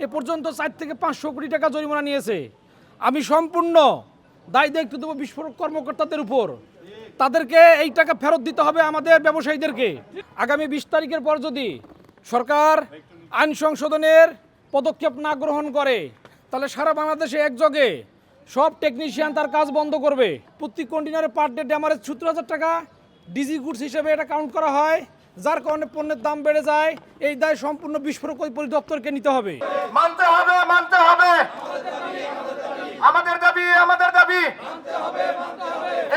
এ পর্যন্ত 4 থেকে 500 কোটি টাকা জরিমানা নিয়েছে। আমি সম্পূর্ণ দায় দায়িত্ব দেবো বিস্ফোরক কর্মকর্তাদের উপর। তাদেরকে এই টাকা ফেরত দিতে হবে আমাদের ব্যবসায়ীদেরকে। আগামী 20 তারিখের পর যদি সরকার আইন সংশোধনের পদক্ষেপ না গ্রহণ করে, তাহলে সারা বাংলাদেশে একযোগে সব টেকনিশিয়ান তার কাজ বন্ধ করবে। প্রতি কন্টেনারে পার ডে ড্যামারেজ 70,000 টাকা ডিজি গুডস হিসেবে এটা কাউন্ট করা হয়, যার কারণে পণ্যের দাম বেড়ে যায়। এই দায় সম্পূর্ণ বিস্ফোরক পরিদপ্তরকে নিতে হবে। মানতে হবে, মানতে হবে। আমাদের দাবি, আমাদের দাবি।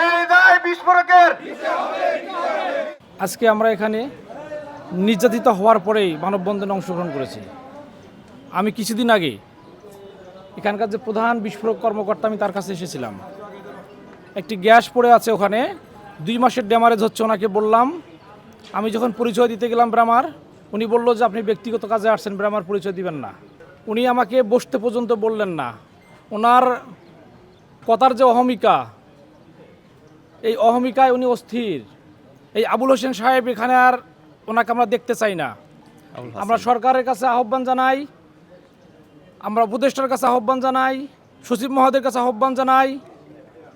এই দায় বিস্ফোরকের। আজকে আমরা এখানে নির্যাতিত হওয়ার পরেই মানববন্ধনে অংশগ্রহণ করেছি। আমি কিছুদিন আগে এখানকার যে প্রধান বিস্ফোরক কর্মকর্তা, আমি তার কাছে এসেছিলাম। একটি গ্যাস পড়ে আছে ওখানে, 2 মাসের ড্যামারেজ হচ্ছে। ওনাকে বললাম, আমি যখন পরিচয় দিতে গেলাম ব্রামার, উনি বললো যে আপনি ব্যক্তিগত কাজে আসছেন, ব্রামার পরিচয় দিবেন না। উনি আমাকে বসতে পর্যন্ত বললেন না। ওনার কথার যে অহমিকা, এই অহমিকায় উনি অস্থির। এই আবুল হোসেন সাহেব এখানে আর ওনাকে আমরা দেখতে চাই না। আমরা সরকারের কাছে আহ্বান জানাই, আমরা উপদেষ্টার কাছে আহ্বান জানাই, সচিব মহোদয়ের কাছে আহ্বান জানাই,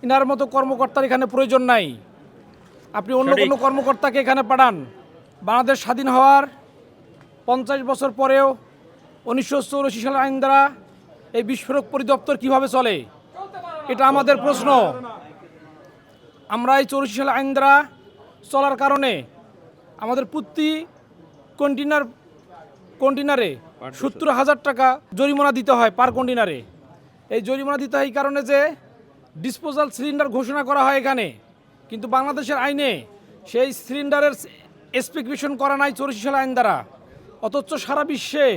ইনার মতো কর্মকর্তার এখানে প্রয়োজন নাই। আপনি অন্য কোনো কর্মকর্তাকে এখানে পাঠান। বাংলাদেশ স্বাধীন হওয়ার 50 বছর পরেও 1984 সালের আইন দ্বারা এই বিস্ফোরক পরিদপ্তর কিভাবে চলে, এটা আমাদের প্রশ্ন। আমরা এই 84 সালের আইন দ্বারা চলার কারণে আমাদের প্রতি কন্টেনারে 70,000 টাকা জরিমানা দিতে হয় পার কন্টেনারে। এই জরিমানা দিতে হয় এই কারণে যে ডিসপোজাল সিলিন্ডার ঘোষণা করা হয় এখানে, কিন্তু বাংলাদেশের আইনে সেই সিলিন্ডারের স্পেসিফিকেশন করা নাই 84 সালের আইন দ্বারা। অথচ সারা বিশ্বে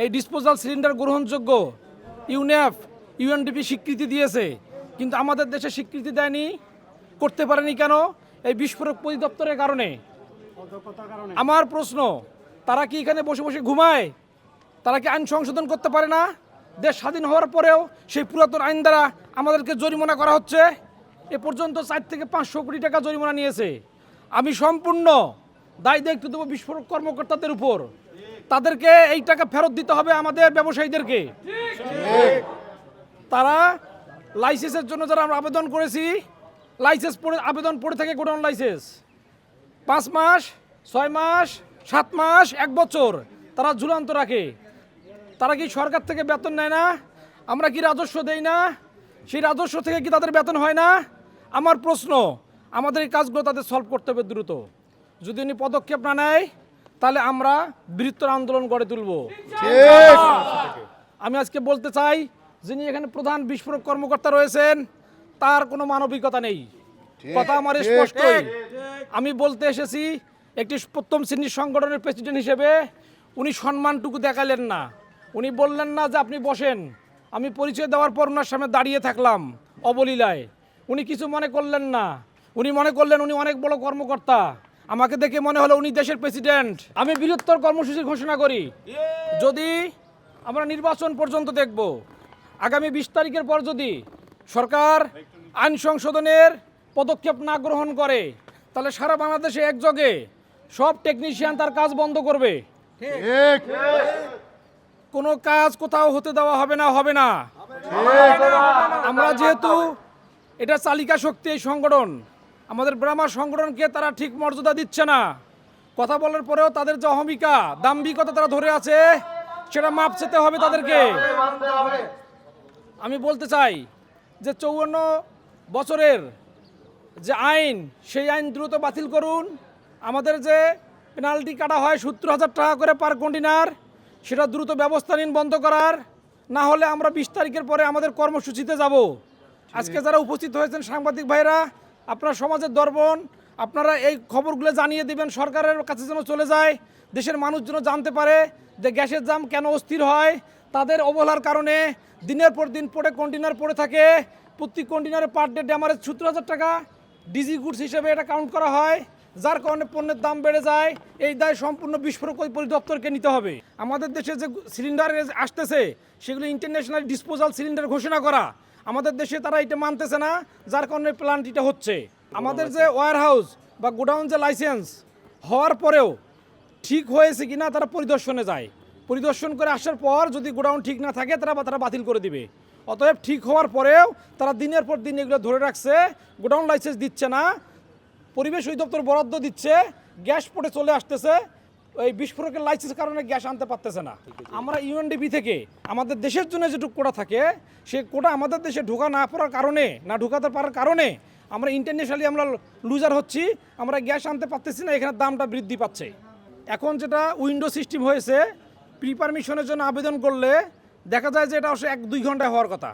এই ডিসপোজাল সিলিন্ডার গ্রহণযোগ্য। ইউনেফ, ইউএনডিপি স্বীকৃতি দিয়েছে, কিন্তু আমাদের দেশে স্বীকৃতি দেয়নি। করতে পারেনি কেন? এই বিস্ফোরক পরিদপ্তরের কারণে। আমার প্রশ্ন, তারা কি এখানে বসে বসে ঘুমায়? তারা কি আইন সংশোধন করতে পারে না? দেশ স্বাধীন হওয়ার পরেও সেই পুরাতন আইন দ্বারা আমাদেরকে জরিমানা করা হচ্ছে। এ পর্যন্ত 4 থেকে 500 কোটি টাকা জরিমানা নিয়েছে। আমি সম্পূর্ণ দায় দায়িত্ব দেবো বিস্ফোরক কর্মকর্তাদের উপর। তাদেরকে এই টাকা ফেরত দিতে হবে আমাদের ব্যবসায়ীদেরকে। তারা লাইসেন্সের জন্য যারা আমরা আবেদন করেছি, লাইসেন্স আবেদন পড়ে থাকে গোডাউন লাইসেন্স 5 মাস, 6 মাস, 7 মাস, 1 বছর তারা ঝুলন্ত রাখে। তারা কি সরকার থেকে বেতন নেয় না? আমরা কি রাজস্ব দেই না? সেই রাজস্ব থেকে কি তাদের বেতন হয় না? আমার প্রশ্ন, আমাদের এই কাজগুলো তাদের সলভ করতে হবে দ্রুত। যদি উনি পদক্ষেপ না নেয়, তাহলে আমরা বৃহত্তর আন্দোলন গড়ে তুলব। আমি আজকে বলতে চাই, যিনি এখানে প্রধান বিস্ফোরক কর্মকর্তা রয়েছেন, তার কোনো মানবিকতা নেই। কথা আমার স্পষ্টই। আমি বলতে এসেছি, একটি প্রথম শ্রেণীর সংগঠনের প্রেসিডেন্ট হিসেবে উনি সম্মানটুকু দেখালেন না। উনি বললেন না যে আপনি বসেন। আমি পরিচয় দেওয়ার পর ওনার সামনে দাঁড়িয়ে থাকলাম অবলীলায়। উনি কিছু মনে করলেন না। উনি মনে করলেন উনি অনেক বড় কর্মকর্তা। আমাকে দেখে মনে হলো উনি দেশের প্রেসিডেন্ট। আমি বৃহত্তর কর্মসূচি ঘোষণা করি, যদি আমরা নির্বাচন পর্যন্ত দেখব। আগামী 20 তারিখের পর যদি সরকার আইন সংশোধনের পদক্ষেপ না গ্রহণ করে, তাহলে সারা বাংলাদেশে একযোগে সব টেকনিশিয়ান তার কাজ বন্ধ করবে। কোনো কাজ কোথাও হতে দেওয়া হবে না, হবে না। আমরা যেহেতু এটা চালিকা শক্তি, এই সংগঠন, আমাদের ব্রাহ্মণ সংগঠনকে তারা ঠিক মর্যাদা দিচ্ছে না। কথা বলার পরেও তাদের যে অহমিকা, দাম্ভিকতা তারা ধরে আছে, সেটা মাপ চেতে হবে তাদেরকে। আমি বলতে চাই যে 54 বছরের যে আইন, সেই আইন দ্রুত বাতিল করুন। আমাদের যে পেনাল্টি কাটা হয় 70,000 টাকা করে পার কন্টেনার, সেটা দ্রুত ব্যবস্থা নিন বন্ধ করার। না হলে আমরা 20 তারিখের পরে আমাদের কর্মসূচিতে যাব। আজকে যারা উপস্থিত হয়েছেন সাংবাদিক ভাইরা, আপনারা সমাজের দর্পণ, আপনারা এই খবরগুলো জানিয়ে দিবেন সরকারের কাছে, যেন চলে যায়, দেশের মানুষ যেন জানতে পারে যে গ্যাসের দাম কেন অস্থির হয়। তাদের অবহেলার কারণে দিনের পর দিন পড়ে কন্টেনার পড়ে থাকে। প্রতি কন্টেনারে পার ডে ড্যামারেজ 70,000 টাকা ডিজি গুডস হিসেবে এটা কাউন্ট করা হয়, যার কারণে পণ্যের দাম বেড়ে যায়। এই দায় সম্পূর্ণ বিস্ফোরক পরিদপ্তরকে নিতে হবে। আমাদের দেশে যে সিলিন্ডার আসতেছে, সেগুলো ইন্টারন্যাশনাল ডিসপোজাল সিলিন্ডার ঘোষণা করা। আমাদের দেশে তারা এটা মানতেছে না, যার কারণে প্ল্যান্ট এটা হচ্ছে। আমাদের যে ওয়্যার হাউস বা গোডাউন যে লাইসেন্স হওয়ার পরেও ঠিক হয়েছে কিনা তারা পরিদর্শনে যায়। পরিদর্শন করে আসার পর যদি গোডাউন ঠিক না থাকে তারা বাতিল করে দিবে। অতএব ঠিক হওয়ার পরেও তারা দিনের পর দিন এগুলো ধরে রাখছে, গোডাউন লাইসেন্স দিচ্ছে না, পরিবেশ অধিদপ্তর বরাদ্দ দিচ্ছে, গ্যাস পোর্টে চলে আসতেছে, এই বিস্ফোরকের লাইসেন্সের কারণে গ্যাস আনতে পারতেছে না। আমরা ইউএনডিপি থেকে আমাদের দেশের জন্য যেটুকু কোটা থাকে সে কোটা আমাদের দেশে ঢোকা না পড়ার কারণে, না ঢোকাতে পারার কারণে আমরা ইন্টারন্যাশনালি আমরা লুজার হচ্ছি, আমরা গ্যাস আনতে পারতেছি না, এখানে দামটা বৃদ্ধি পাচ্ছে। এখন যেটা উইন্ডো সিস্টেম হয়েছে, প্রি পারমিশনের জন্য আবেদন করলে দেখা যায় যে এটা অবশ্য 1-2 ঘন্টায় হওয়ার কথা।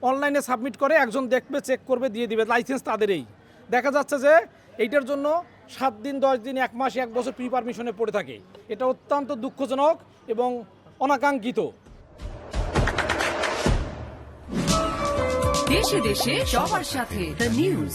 অনলাইনে সাবমিট করে একজন দেখবে, চেক করবে, দিয়ে দিবে, লাইসেন্স তাদেরই। দেখা যাচ্ছে যে এইটার জন্য 7 দিন, 10 দিন, 1 মাস, 1 বছর প্রি পারমিশনে পড়ে থাকে। এটা অত্যন্ত দুঃখজনক এবং অনাকাঙ্ক্ষিত। দেশে দেশে সবার সাথে দ্য নিউজ।